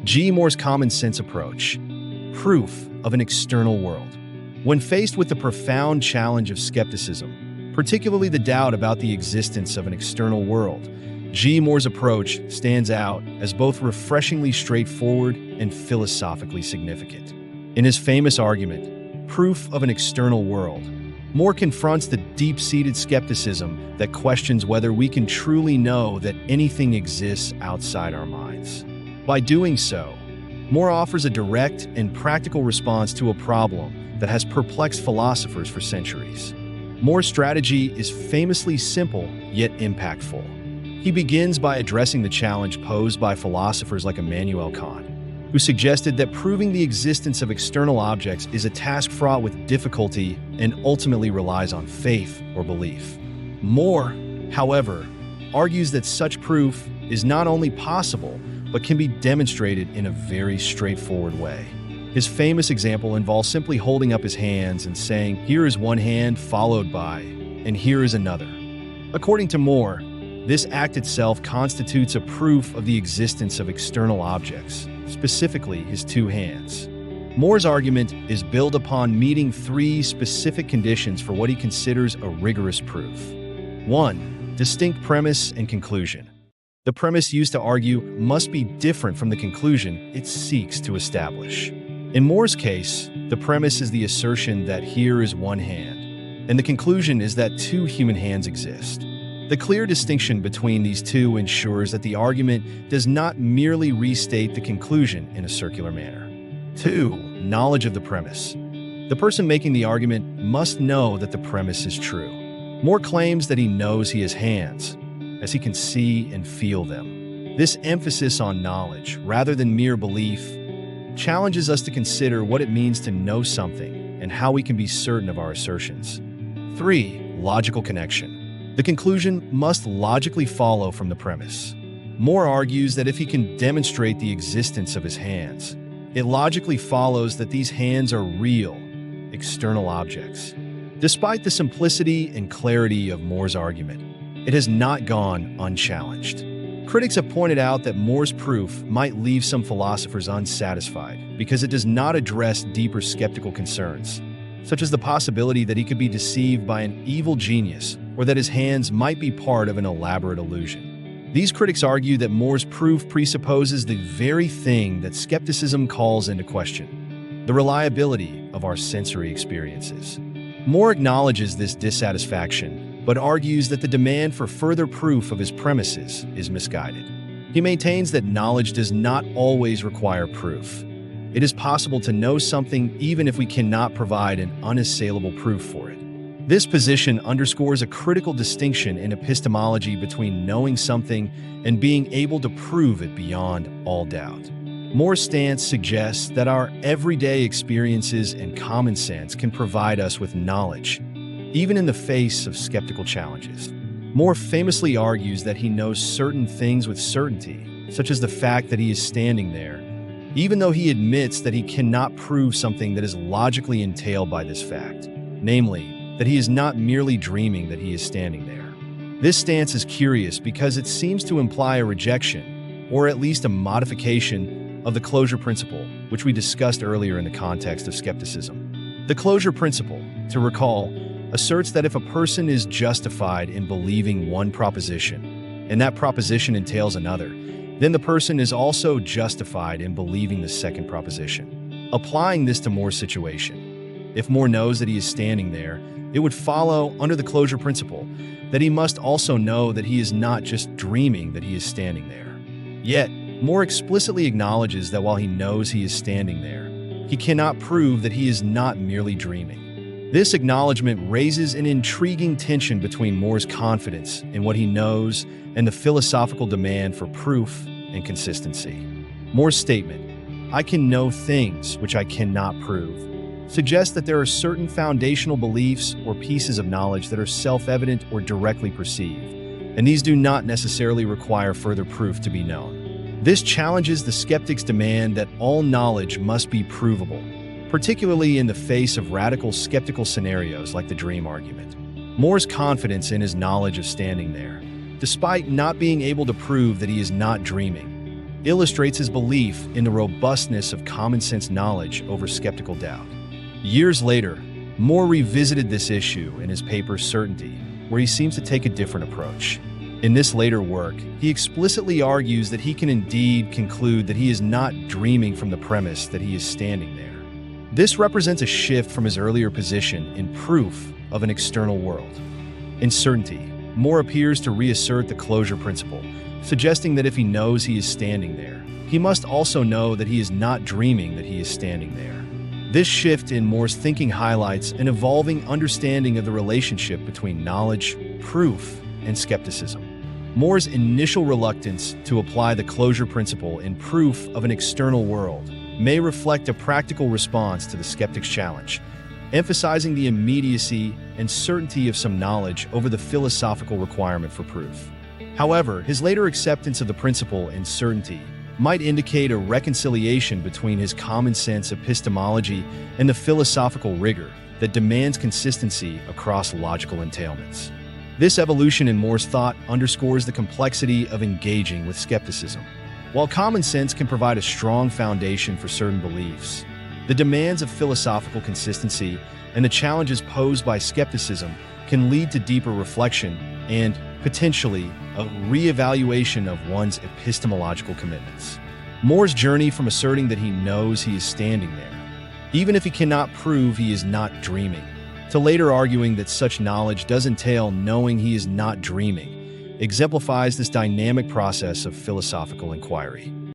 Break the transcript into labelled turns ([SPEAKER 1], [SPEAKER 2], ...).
[SPEAKER 1] Moore's common sense approach. Proof of an external world. When faced with the profound challenge of skepticism, particularly the doubt about the existence of an external world, Moore's approach stands out as both refreshingly straightforward and philosophically significant. In his famous argument, Proof of an External World, Moore confronts the deep-seated skepticism that questions whether we can truly know that anything exists outside our minds. By doing so, Moore offers a direct and practical response to a problem that has perplexed philosophers for centuries. Moore's strategy is famously simple yet impactful. He begins by addressing the challenge posed by philosophers like Immanuel Kant, who suggested that proving the existence of external objects is a task fraught with difficulty and ultimately relies on faith or belief. Moore, however, argues that such proof is not only possible, but can be demonstrated in a very straightforward way. His famous example involves simply holding up his hands and saying, "Here is one hand followed by, and here is another." According to Moore, this act itself constitutes a proof of the existence of external objects, specifically his two hands. Moore's argument is built upon meeting three specific conditions for what he considers a rigorous proof. 1. Distinct premise and conclusion. The premise used to argue must be different from the conclusion it seeks to establish. In Moore's case, the premise is the assertion that here is one hand, and the conclusion is that two human hands exist. The clear distinction between these two ensures that the argument does not merely restate the conclusion in a circular manner. 2. Knowledge of the premise. The person making the argument must know that the premise is true. Moore claims that he knows he has hands, as he can see and feel them. This emphasis on knowledge, rather than mere belief, challenges us to consider what it means to know something and how we can be certain of our assertions. 3. Logical connection. The conclusion must logically follow from the premise. Moore argues that if he can demonstrate the existence of his hands, it logically follows that these hands are real, external objects. Despite the simplicity and clarity of Moore's argument, it has not gone unchallenged. Critics have pointed out that Moore's proof might leave some philosophers unsatisfied because it does not address deeper skeptical concerns, such as the possibility that he could be deceived by an evil genius or that his hands might be part of an elaborate illusion. These critics argue that Moore's proof presupposes the very thing that skepticism calls into question: the reliability of our sensory experiences. Moore acknowledges this dissatisfaction, but argues that the demand for further proof of his premises is misguided. He maintains that knowledge does not always require proof. It is possible to know something even if we cannot provide an unassailable proof for it. This position underscores a critical distinction in epistemology between knowing something and being able to prove it beyond all doubt. Moore's stance suggests that our everyday experiences and common sense can provide us with knowledge, even in the face of skeptical challenges. Moore famously argues that he knows certain things with certainty, such as the fact that he is standing there, even though he admits that he cannot prove something that is logically entailed by this fact, namely, that he is not merely dreaming that he is standing there. This stance is curious because it seems to imply a rejection, or at least a modification, of the closure principle, which we discussed earlier in the context of skepticism. The closure principle, to recall, asserts that if a person is justified in believing one proposition, and that proposition entails another, then the person is also justified in believing the second proposition. Applying this to Moore's situation, if Moore knows that he is standing there, it would follow, under the closure principle, that he must also know that he is not just dreaming that he is standing there. Yet, Moore explicitly acknowledges that while he knows he is standing there, he cannot prove that he is not merely dreaming. This acknowledgement raises an intriguing tension between Moore's confidence in what he knows and the philosophical demand for proof and consistency. Moore's statement, "I can know things which I cannot prove," suggests that there are certain foundational beliefs or pieces of knowledge that are self-evident or directly perceived, and these do not necessarily require further proof to be known. This challenges the skeptic's demand that all knowledge must be provable, particularly in the face of radical skeptical scenarios like the dream argument. Moore's confidence in his knowledge of standing there, despite not being able to prove that he is not dreaming, illustrates his belief in the robustness of common-sense knowledge over skeptical doubt. Years later, Moore revisited this issue in his paper Certainty, where he seems to take a different approach. In this later work, he explicitly argues that he can indeed conclude that he is not dreaming from the premise that he is standing there. This represents a shift from his earlier position in proof of an external world. In Certainty, Moore appears to reassert the closure principle, suggesting that if he knows he is standing there, he must also know that he is not dreaming that he is standing there. This shift in Moore's thinking highlights an evolving understanding of the relationship between knowledge, proof, and skepticism. Moore's initial reluctance to apply the closure principle in proof of an external world may reflect a practical response to the skeptic's challenge, emphasizing the immediacy and certainty of some knowledge over the philosophical requirement for proof. However, his later acceptance of the principle in Certainty might indicate a reconciliation between his common-sense epistemology and the philosophical rigor that demands consistency across logical entailments. This evolution in Moore's thought underscores the complexity of engaging with skepticism. While common sense can provide a strong foundation for certain beliefs, the demands of philosophical consistency and the challenges posed by skepticism can lead to deeper reflection and, potentially, a re-evaluation of one's epistemological commitments. Moore's journey from asserting that he knows he is standing there, even if he cannot prove he is not dreaming, to later arguing that such knowledge does entail knowing he is not dreaming, exemplifies this dynamic process of philosophical inquiry.